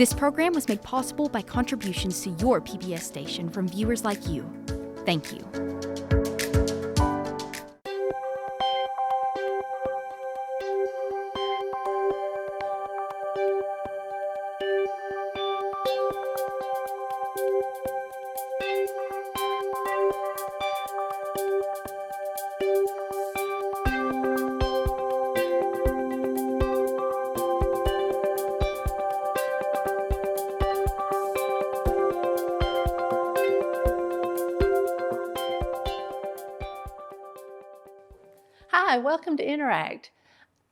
This program was made possible by contributions to your PBS station from viewers like you. Thank you. Hi, welcome to Interact.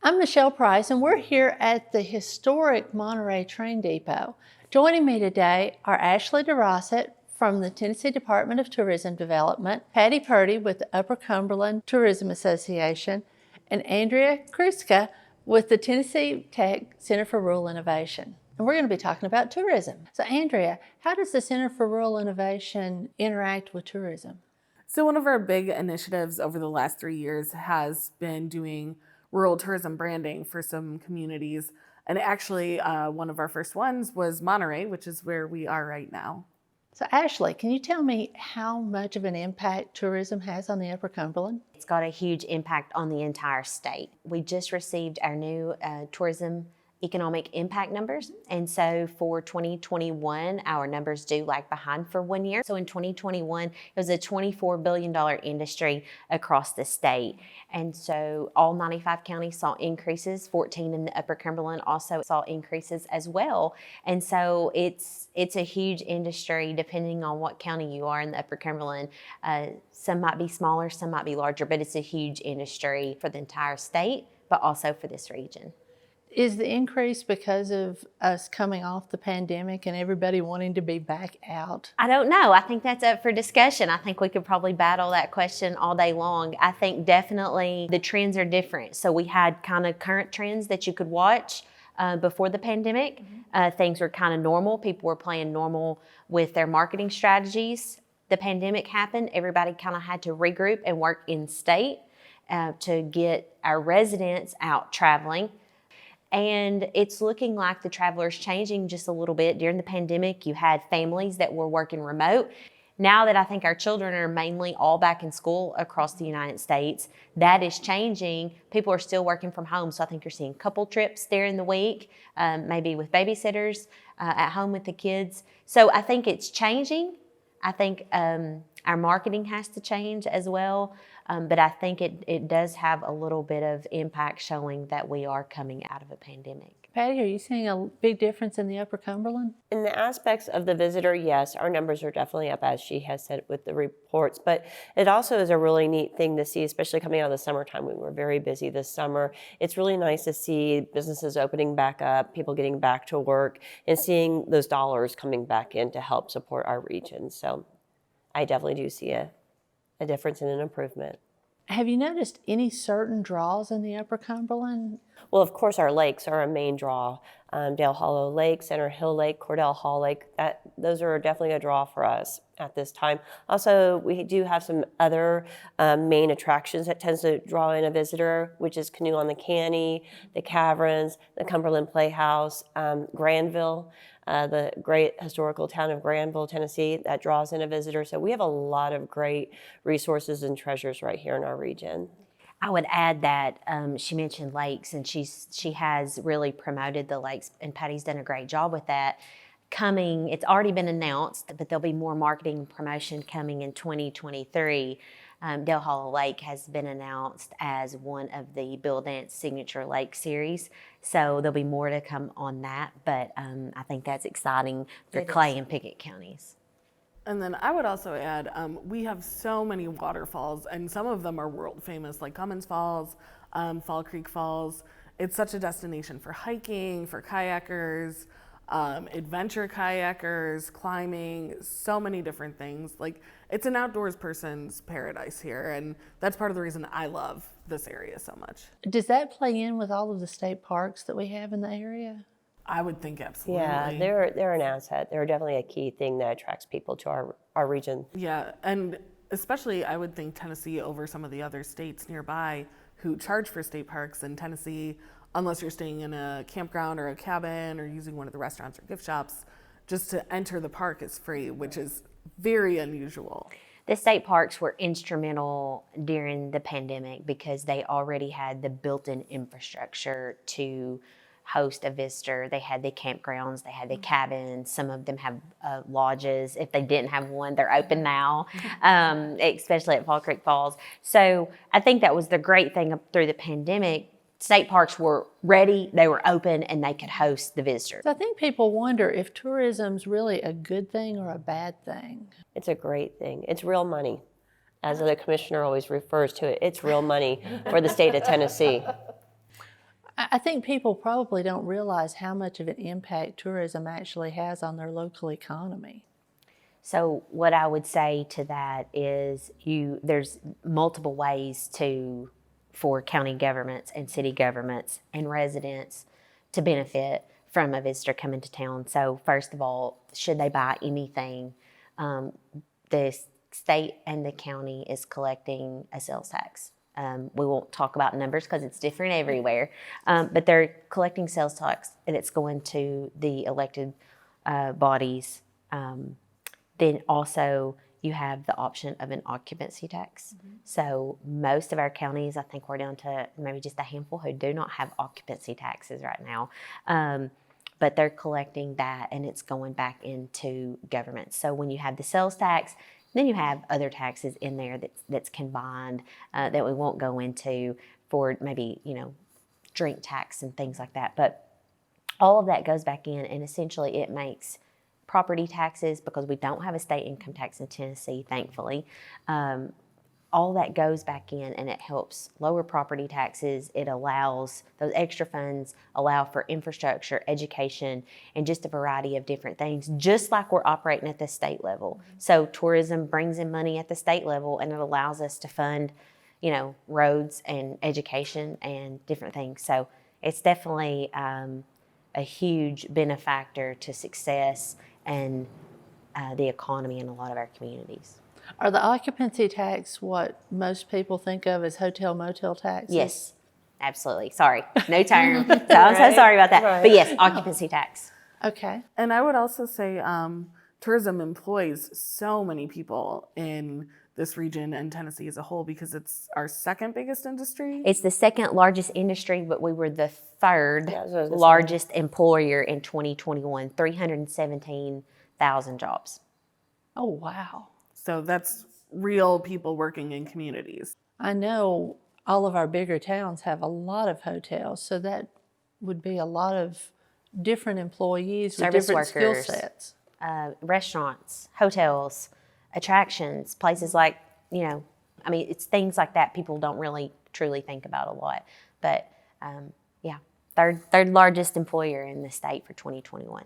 I'm Michelle Price, and we're here at the historic Monterey Train Depot. Joining me today are Ashley DeRossett from the Tennessee Department of Tourism Development, Patti Purdy with the Upper Cumberland Tourism Association, and Andrea Kruszka with the Tennessee Tech Center for Rural Innovation. And we're going to be talking about tourism. So Andrea, how does the Center for Rural Innovation interact with tourism? So one of our big initiatives over the last 3 years has been doing rural tourism branding for some communities. And actually, one of our first ones was Monterey, which is where we are right now. So Ashley, can you tell me how much of an impact tourism has on the Upper Cumberland? It's got a huge impact on the entire state. We just received our new tourism economic impact numbers. And so for 2021, our numbers do lag behind for 1 year. So in 2021, it was a $24 billion industry across the state. And so all 95 counties saw increases, 14 in the Upper Cumberland also saw increases as well. And so it's a huge industry depending on what county you are in the Upper Cumberland. Some might be smaller, some might be larger, but it's a huge industry for the entire state, but also for this region. Is the increase because of us coming off the pandemic and everybody wanting to be back out? I don't know. I think that's up for discussion. I think we could probably battle that question all day long. I think definitely the trends are different. So we had kind of current trends that you could watch before the pandemic. Things were kind of normal. People were playing normal with their marketing strategies. The pandemic happened. Everybody kind of had to regroup and work in state to get our residents out traveling. And it's looking like the traveler's changing just a little bit. During the pandemic, you had families that were working remote. Now that I think our children are mainly all back in school across the United States, that is changing. People are still working from home. So I think you're seeing couple trips during the week, maybe with babysitters at home with the kids. So I think it's changing. I think our marketing has to change as well. But I think it does have a little bit of impact showing that we are coming out of a pandemic. Patti, are you seeing a big difference in the Upper Cumberland? In the aspects of the visitor, yes, our numbers are definitely up, as she has said with the reports. But it also is a really neat thing to see, especially coming out of the summertime. We were very busy this summer. It's really nice to see businesses opening back up, people getting back to work, and seeing those dollars coming back in to help support our region. So I definitely do see a difference and an improvement. Have you noticed any certain draws in the Upper Cumberland? Well, of course, our lakes are a main draw. Dale Hollow Lake, Center Hill Lake, Cordell Hall Lake, those are definitely a draw for us at this time. Also, we do have some other main attractions that tends to draw in a visitor, which is Canoe on the Canny, the Caverns, the Cumberland Playhouse, Granville, the great historical town of Granville, Tennessee, that draws in a visitor. So we have a lot of great resources and treasures right here in our region. I would add that she mentioned lakes, and she has really promoted the lakes, and Patty's done a great job with that. It's already been announced, but there'll be more marketing and promotion coming in 2023. Dale Hollow Lake has been announced as one of the Bill Dance Signature Lake Series, so there'll be more to come on that, but I think that's exciting for Clay and Pickett counties. And then I would also add, we have so many waterfalls, and some of them are world famous, like Cummins Falls, Fall Creek Falls. It's such a destination for hiking, for kayakers, adventure kayakers, climbing, so many different things. Like, it's an outdoors person's paradise here, and that's part of the reason I love this area so much. Does that play in with all of the state parks that we have in the area? I would think absolutely. Yeah, they're an asset. They're definitely a key thing that attracts people to our region. Yeah, and especially I would think Tennessee over some of the other states nearby who charge for state parks. In Tennessee, unless you're staying in a campground or a cabin or using one of the restaurants or gift shops. Just to enter the park is free, which is very unusual. The state parks were instrumental during the pandemic because they already had the built-in infrastructure to host a visitor. They had the campgrounds, they had the cabins, some of them have lodges. If they didn't have one, they're open now, especially at Fall Creek Falls. So I think that was the great thing through the pandemic. State parks were ready, they were open, and they could host the visitors. So I think people wonder if tourism's really a good thing or a bad thing. It's a great thing. It's real money. As the commissioner always refers to it, it's real money for the state of Tennessee. I think people probably don't realize how much of an impact tourism actually has on their local economy. So what I would say to that is there's multiple ways for county governments and city governments and residents to benefit from a visitor coming to town. So first of all, should they buy anything, the state and the county is collecting a sales tax. We won't talk about numbers because it's different everywhere, but they're collecting sales tax and it's going to the elected bodies. Then also you have the option of an occupancy tax. So most of our counties, I think we're down to maybe just a handful who do not have occupancy taxes right now. But they're collecting that and it's going back into government. So when you have the sales tax, then you have other taxes in there that's combined that we won't go into for maybe, drink tax and things like that. But all of that goes back in and essentially it makes property taxes, because we don't have a state income tax in Tennessee, thankfully. All that goes back in and it helps lower property taxes. It allows, those extra funds allow for infrastructure, education, and just a variety of different things, just like we're operating at the state level. So tourism brings in money at the state level and it allows us to fund, roads and education and different things. So it's definitely a huge benefactor to success and the economy in a lot of our communities. Are the occupancy tax what most people think of as hotel motel taxes? Yes, absolutely. Sorry, no term. So I'm so sorry about that. Right. But yes, occupancy tax. Okay. And I would also say tourism employs so many people in this region and Tennessee as a whole because it's our second biggest industry. It's the second largest industry, but we were the third Yeah, that's what I was gonna say. largest employer in 2021, 317,000 jobs. Oh, wow. So that's real people working in communities. I know all of our bigger towns have a lot of hotels, so that would be a lot of different employees with Service different skill workers. sets. Restaurants, hotels, attractions, places like, it's things like that people don't really truly think about a lot. But third largest employer in the state for 2021.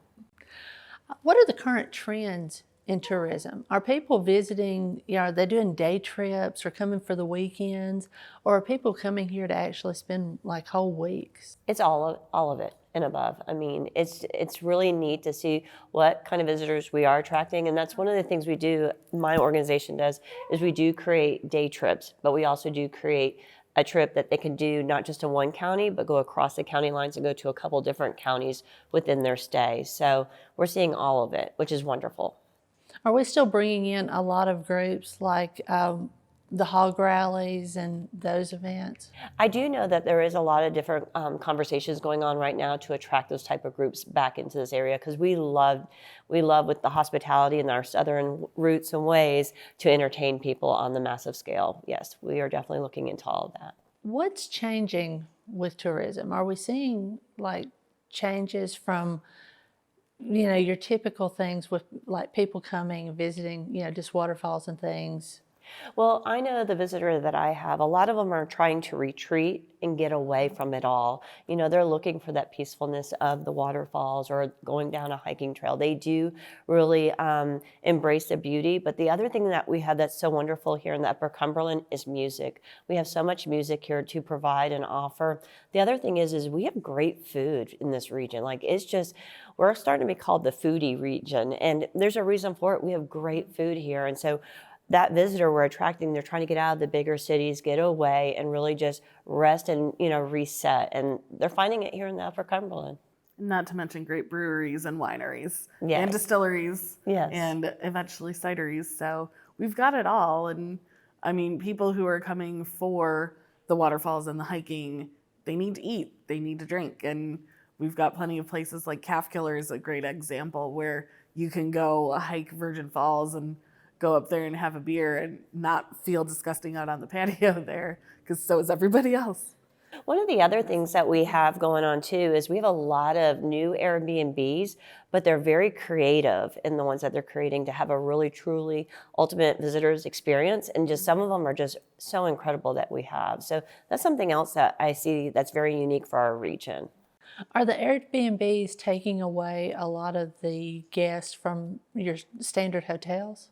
What are the current trends in tourism? Are people visiting, are they doing day trips or coming for the weekends? Or are people coming here to actually spend like whole weeks? It's all of it and above. I mean, it's really neat to see what kind of visitors we are attracting, and that's one of the things we do, my organization does, is we do create day trips, but we also do create a trip that they can do not just in one county, but go across the county lines and go to a couple different counties within their stay. So we're seeing all of it, which is wonderful. Are we still bringing in a lot of groups like the hog rallies and those events? I do know that there is a lot of different conversations going on right now to attract those type of groups back into this area, because we love with the hospitality and our southern roots and ways to entertain people on the massive scale. Yes, we are definitely looking into all of that. What's changing with tourism? Are we seeing like changes from your typical things with like people coming and visiting, just waterfalls and things? Well, I know the visitor that I have, a lot of them are trying to retreat and get away from it all. They're looking for that peacefulness of the waterfalls or going down a hiking trail. They do really embrace the beauty. But the other thing that we have that's so wonderful here in the Upper Cumberland is music. We have so much music here to provide and offer. The other thing is we have great food in this region. Like, it's just, we're starting to be called the foodie region, and there's a reason for it. We have great food here. And so that visitor we're attracting, they're trying to get out of the bigger cities, get away, and really just rest and, reset. And they're finding it here in the Upper Cumberland. Not to mention great breweries and wineries Yes. and distilleries Yes. and eventually cideries. So we've got it all. And I mean, people who are coming for the waterfalls and the hiking, they need to eat, they need to drink. And we've got plenty of places like Calf Killer is a great example where you can go hike Virgin Falls and go up there and have a beer and not feel disgusting out on the patio there, because so is everybody else. One of the other things that we have going on too is we have a lot of new Airbnbs, but they're very creative in the ones that they're creating to have a really, truly ultimate visitors experience. And just some of them are just so incredible that we have. So that's something else that I see that's very unique for our region. Are the Airbnbs taking away a lot of the guests from your standard hotels?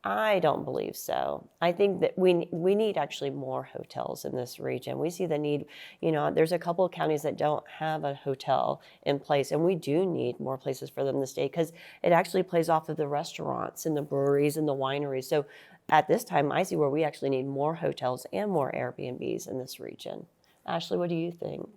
I don't believe so. I think that we need actually more hotels in this region. We see the need, there's a couple of counties that don't have a hotel in place, and we do need more places for them to stay because it actually plays off of the restaurants and the breweries and the wineries. So at this time, I see where we actually need more hotels and more Airbnbs in this region. Ashley, what do you think?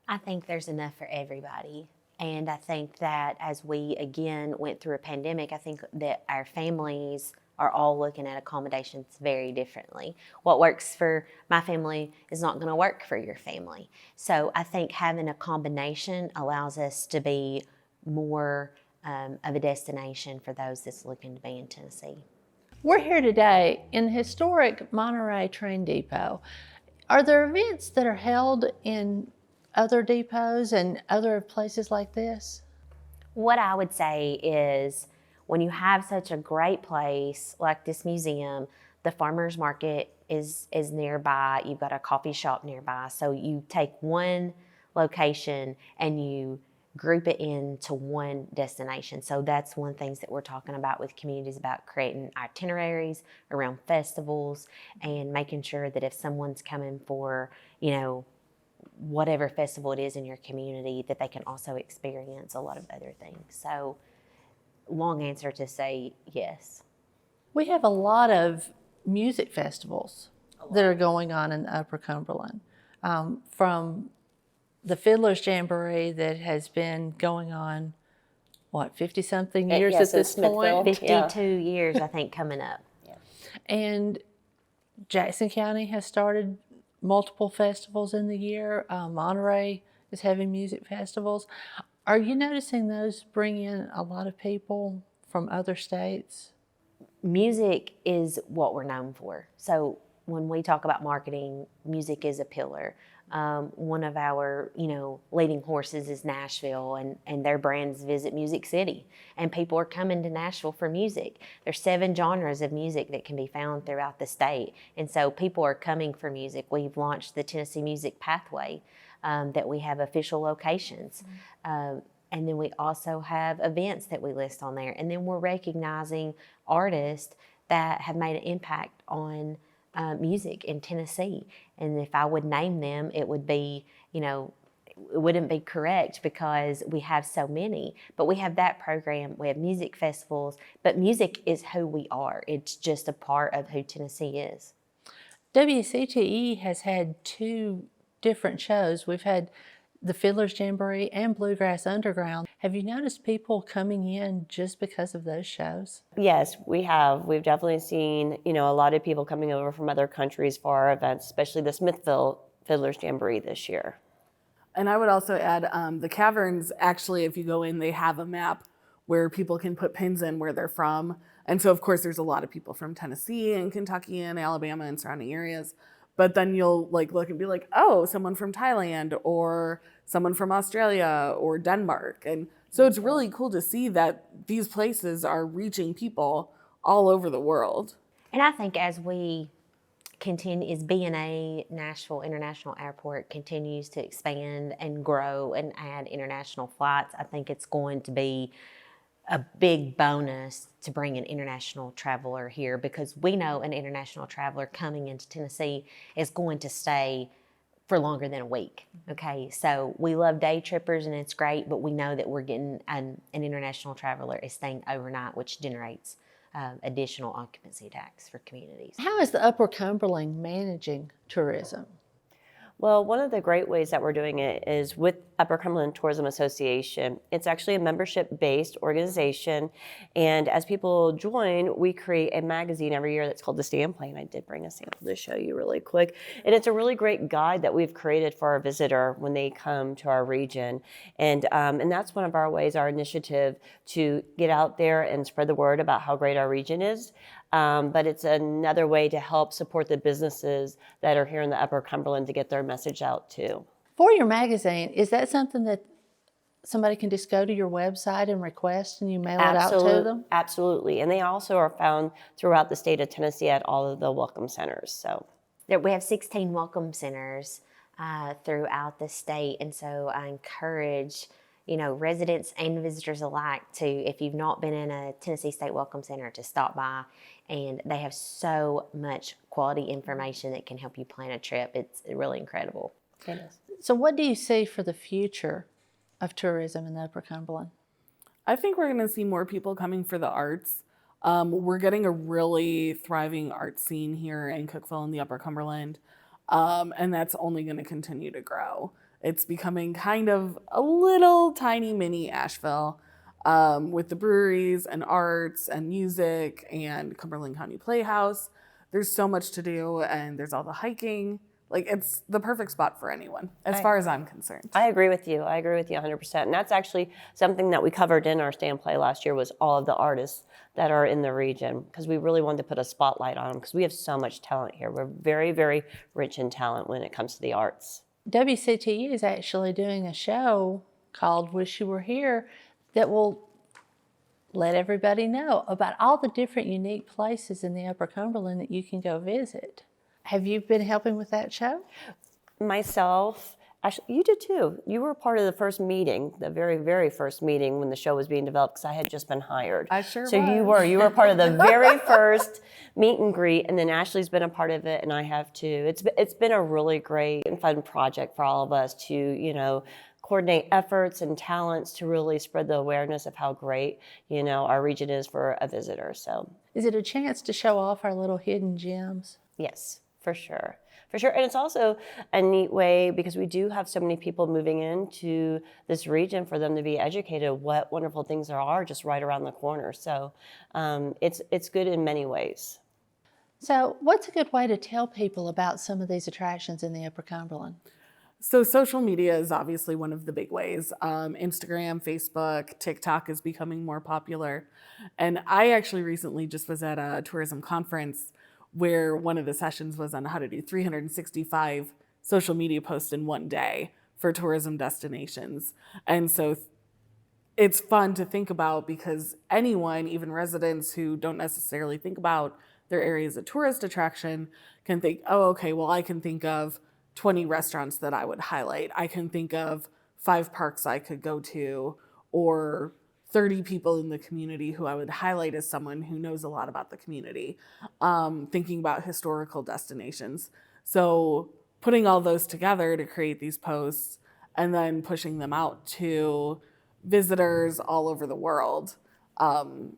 I think there's enough for everybody. And I think that as we, again, went through a pandemic, I think that our families are all looking at accommodations very differently. What works for my family is not going to work for your family. So I think having a combination allows us to be more of a destination for those that's looking to be in Tennessee. We're here today in the historic Monterey Train Depot. Are there events that are held in other depots and other places like this? What I would say is, when you have such a great place like this museum, the farmers market is nearby, you've got a coffee shop nearby. So you take one location and you group it into one destination. So that's one of the things that we're talking about with communities, about creating itineraries around festivals and making sure that if someone's coming for, whatever festival it is in your community, that they can also experience a lot of other things. So long answer to say yes. We have a lot of music festivals that are going on in the Upper Cumberland. From the Fiddler's Jamboree that has been going on, 50-something years Yes, at this point? 52 years, I think, coming up. And Jackson County has started multiple festivals in the year. Monterey is having music festivals. Are you noticing those bring in a lot of people from other states? Music is what we're known for. So when we talk about marketing, music is a pillar. One of our, leading horses is Nashville, and their brands visit Music City, and people are coming to Nashville for music. There's 7 genres of music that can be found throughout the state, and so people are coming for music. We've launched the Tennessee Music Pathway, that we have official locations. And then we also have events that we list on there. And then we're recognizing artists that have made an impact on music in Tennessee. And if I would name them, it would be, it wouldn't be correct because we have so many. But we have that program, we have music festivals, but music is who we are. It's just a part of who Tennessee is. WCTE has had 2 different shows. We've had the Fiddler's Jamboree and Bluegrass Underground. Have you noticed people coming in just because of those shows? Yes, we have. We've definitely seen, a lot of people coming over from other countries for our events, especially the Smithville Fiddler's Jamboree this year. And I would also add the caverns, actually, if you go in, they have a map where people can put pins in where they're from. And so, of course, there's a lot of people from Tennessee and Kentucky and Alabama and surrounding areas. But then you'll look and be like, oh, someone from Thailand or someone from Australia or Denmark. And so it's really cool to see that these places are reaching people all over the world. And I think as we continue, as B&A Nashville International Airport continues to expand and grow and add international flights, I think it's going to be a big bonus to bring an international traveler here, because we know an international traveler coming into Tennessee is going to stay for longer than a week. Okay, so we love day trippers and it's great, but we know that we're getting an international traveler is staying overnight, which generates additional occupancy tax for communities. How is the Upper Cumberland managing tourism? Well, one of the great ways that we're doing it is with Upper Cumberland Tourism Association. It's actually a membership-based organization, and as people join, we create a magazine every year that's called The Standplane. I did bring a sample to show you really quick, and it's a really great guide that we've created for our visitor when they come to our region, and that's one of our ways, our initiative to get out there and spread the word about how great our region is. But it's another way to help support the businesses that are here in the Upper Cumberland to get their message out too. For your magazine, is that something that somebody can just go to your website and request and you mail it out to them? Absolutely. And they also are found throughout the state of Tennessee at all of the welcome centers. So We have 16 welcome centers throughout the state, and so I encourage residents and visitors alike to, if you've not been in a Tennessee State Welcome Center, to stop by. And they have so much quality information that can help you plan a trip. It's really incredible. it is. So what do you see for the future of tourism in the Upper Cumberland? I think we're going to see more people coming for the arts. We're getting a really thriving art scene here in Cookeville and the Upper Cumberland, and that's only going to continue to grow. It's becoming kind of a little tiny mini Asheville, with the breweries and arts and music and Cumberland County Playhouse. There's so much to do, and there's all the hiking. Like, it's the perfect spot for anyone, as far as I'm concerned. I agree with you. I agree with you 100%. And that's actually something that we covered in our stand play last year, was all of the artists that are in the region, because we really wanted to put a spotlight on them, because we have so much talent here. We're very, very rich in talent when it comes to the arts. WCTE is actually doing a show called Wish You Were Here that will let everybody know about all the different unique places in the Upper Cumberland that you can go visit. Have you been helping with that show? Myself, actually, you did too. You were part of the first meeting, the very, very first meeting when the show was being developed, because I had just been hired. I sure So was. you were part of the very first meet and greet, and then Ashley's been a part of it, and I have too. It's been a really great and fun project for all of us to, coordinate efforts and talents to really spread the awareness of how great, our region is for a visitor. So Is it a chance to show off our little hidden gems? yes, for sure. For sure. And it's also a neat way, because we do have so many people moving into this region, for them to be educated what wonderful things there are just right around the corner. So it's good in many ways. So what's a good way to tell people about some of these attractions in the Upper Cumberland? So social media is obviously one of the big ways. Instagram, Facebook, TikTok is becoming more popular. And I actually recently just was at a tourism conference where one of the sessions was on how to do 365 social media posts in one day for tourism destinations. And so it's fun to think about, because anyone, even residents who don't necessarily think about their area as a tourist attraction, can think, oh, okay, well, I can think of 20 restaurants that I would highlight. I can think of 5 parks I could go to, or 30 people in the community who I would highlight as someone who knows a lot about the community, thinking about historical destinations. So putting all those together to create these posts and then pushing them out to visitors all over the world,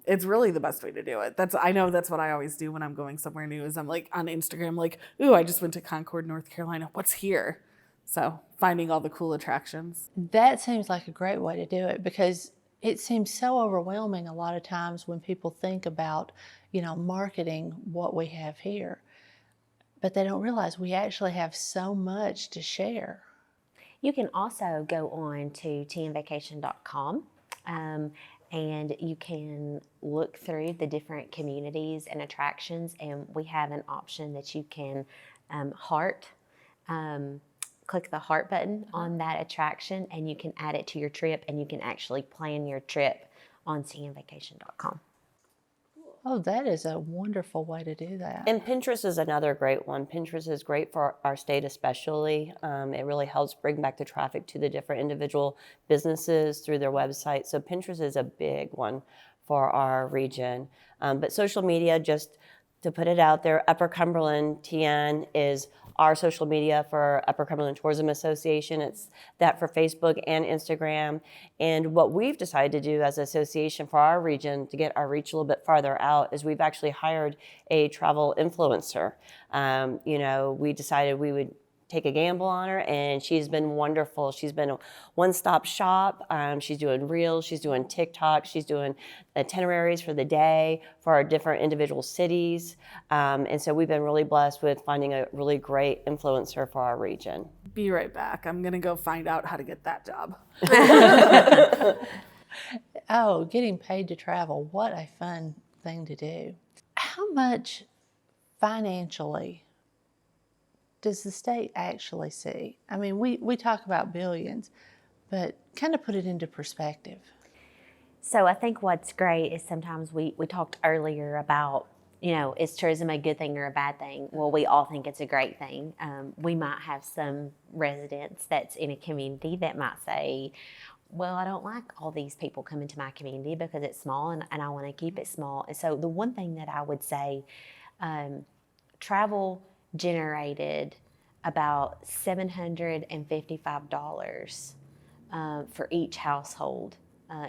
it's really the best way to do it. I know that's what I always do when I'm going somewhere new, is I'm like on Instagram, like, ooh, I just went to Concord, North Carolina. What's here? So finding all the cool attractions. That seems like a great way to do it, because it seems so overwhelming a lot of times when people think about, marketing what we have here. But they don't realize we actually have so much to share. You can also go on to tnvacation.com, and you can look through the different communities and attractions, and we have an option that you can click the heart button on that attraction, and you can add it to your trip, and you can actually plan your trip on tnvacation.com. Oh, that is a wonderful way to do that. And Pinterest is another great one. Pinterest is great for our state especially. It really helps bring back the traffic to the different individual businesses through their website. So Pinterest is a big one for our region. But social media, just to put it out there, Upper Cumberland TN is our social media for Upper Cumberland Tourism Association. It's that for Facebook and Instagram. And what we've decided to do as an association for our region to get our reach a little bit farther out is we've actually hired a travel influencer. We decided we would take a gamble on her, and she's been wonderful. She's been a one-stop shop. She's doing Reels, she's doing TikTok, she's doing itineraries for the day for our different individual cities. And so we've been really blessed with finding a really great influencer for our region. Be right back. I'm gonna go find out how to get that job. Oh, getting paid to travel, what a fun thing to do. How much financially does the state actually see? I mean, we talk about billions, but kind of put it into perspective. So I think what's great is sometimes we talked earlier about, is tourism a good thing or a bad thing? Well, we all think it's a great thing. We might have some residents that's in a community that might say, well, I don't like all these people coming to my community because it's small and I want to keep it small. And so the one thing that I would say, travel generated about $755 for each household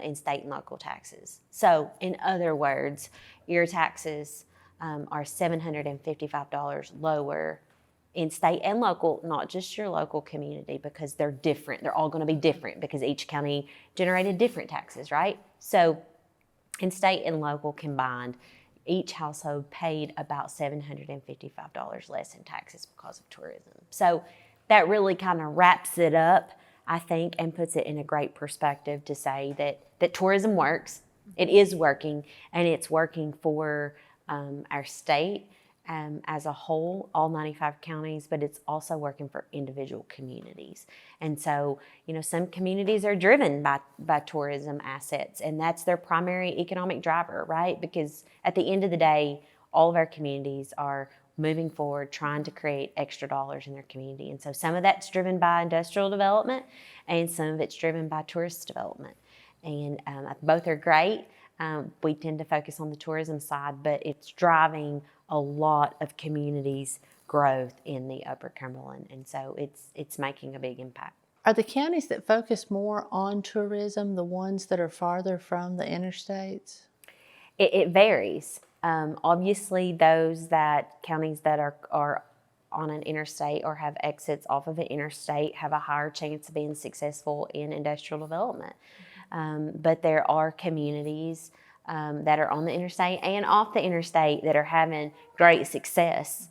in state and local taxes. So in other words, your taxes are $755 lower in state and local, not just your local community, because they're different. They're all going to be different because each county generated different taxes, right? So in state and local combined, each household paid about $755 less in taxes because of tourism. So that really kind of wraps it up, I think, and puts it in a great perspective to say that tourism works. It is working, and it's working for our state as a whole, all 95 counties, but it's also working for individual communities. And so, some communities are driven by tourism assets, and that's their primary economic driver, right? Because at the end of the day, all of our communities are moving forward, trying to create extra dollars in their community. And so some of that's driven by industrial development, and some of it's driven by tourist development. And both are great. We tend to focus on the tourism side, but it's driving a lot of communities' growth in the Upper Cumberland, and so it's making a big impact. Are the counties that focus more on tourism the ones that are farther from the interstates? It varies. Obviously, counties that are on an interstate or have exits off of an interstate have a higher chance of being successful in industrial development. But there are communities that are on the interstate and off the interstate that are having great success.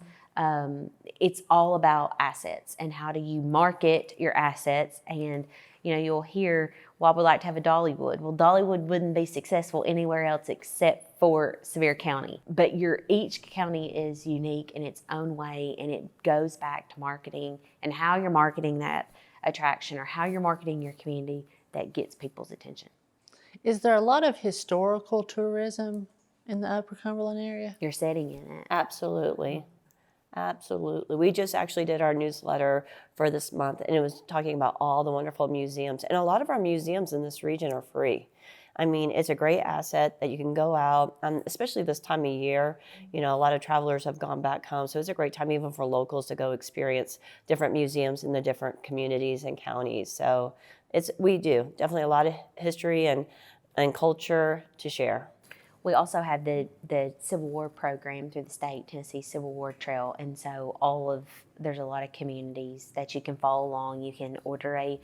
It's all about assets and how do you market your assets. And you'll hear, well, I would like to have a Dollywood. Well, Dollywood wouldn't be successful anywhere else except for Sevier County. But each county is unique in its own way, and it goes back to marketing and how you're marketing that attraction or how you're marketing your community that gets people's attention. Is there a lot of historical tourism in the Upper Cumberland area? You're setting in it. Absolutely. Absolutely. We just actually did our newsletter for this month, and it was talking about all the wonderful museums. And a lot of our museums in this region are free. I mean, it's a great asset that you can go out, especially this time of year. A lot of travelers have gone back home, so it's a great time even for locals to go experience different museums in the different communities and counties. So we do definitely a lot of history and culture to share. We also have the Civil War program through the state, Tennessee Civil War Trail, and so there's a lot of communities that you can follow along. You can order a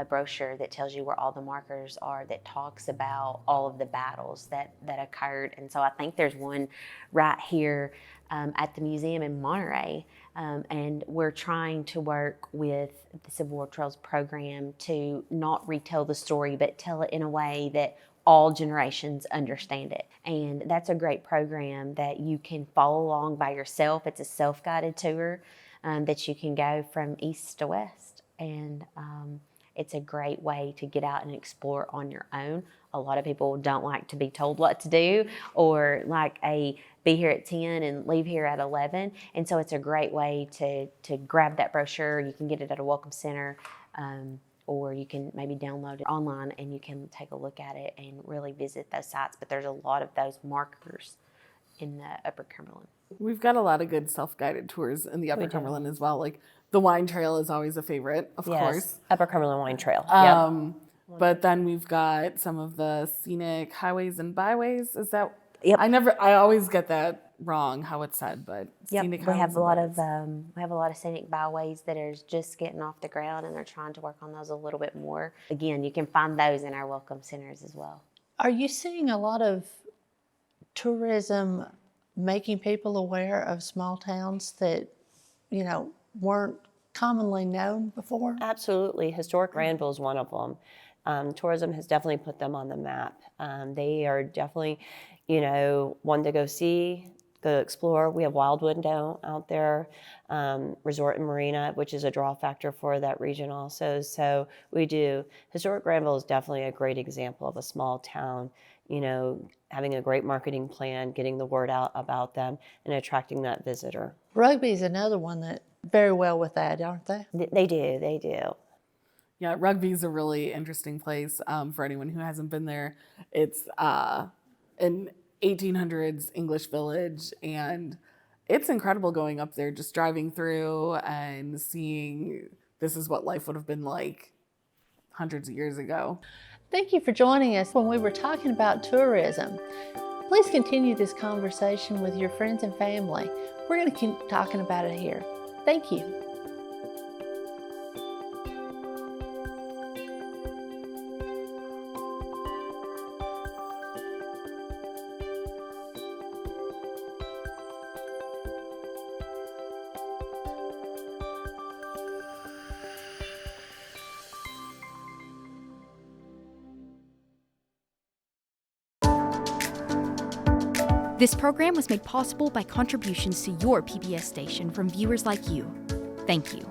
brochure that tells you where all the markers are, that talks about all of the battles that occurred. And so I think there's one right here at the museum in Monterey, and we're trying to work with the Civil War Trails program to not retell the story, but tell it in a way that all generations understand it. And that's a great program that you can follow along by yourself. It's a self-guided tour that you can go from east to west. And it's a great way to get out and explore on your own. A lot of people don't like to be told what to do, or be here at 10 and leave here at 11. And so it's a great way to grab that brochure. You can get it at a welcome center, or you can maybe download it online and you can take a look at it and really visit those sites. But there's a lot of those markers in the Upper Cumberland. We've got a lot of good self-guided tours in the Upper Cumberland as well. Like the wine trail is always a favorite, of course. Upper Cumberland Wine Trail. Yep. But then we've got some of the scenic highways and byways. Is that? Yep. I always get that wrong how it's said, but scenic we highways have and a lot byways. of we have a lot of scenic byways that are just getting off the ground, and they're trying to work on those a little bit more. Again, you can find those in our welcome centers as well. Are you seeing a lot of tourism making people aware of small towns that, you know, weren't commonly known before? Absolutely. Historic Granville is one of them. Tourism has definitely put them on the map. They are definitely, you know, one to go see, go explore. We have Wildwood down out there, Resort and Marina, which is a draw factor for that region also. So we do. Historic Granville is definitely a great example of a small town, you know, having a great marketing plan, getting the word out about them, and attracting that visitor. Rugby is another one that very well with that, aren't they? They do. Yeah, Rugby's a really interesting place for anyone who hasn't been there. It's an 1800s English village, and it's incredible going up there, just driving through and seeing this is what life would have been like hundreds of years ago. Thank you for joining us when we were talking about tourism. Please continue this conversation with your friends and family. We're going to keep talking about it here. Thank you. This program was made possible by contributions to your PBS station from viewers like you. Thank you.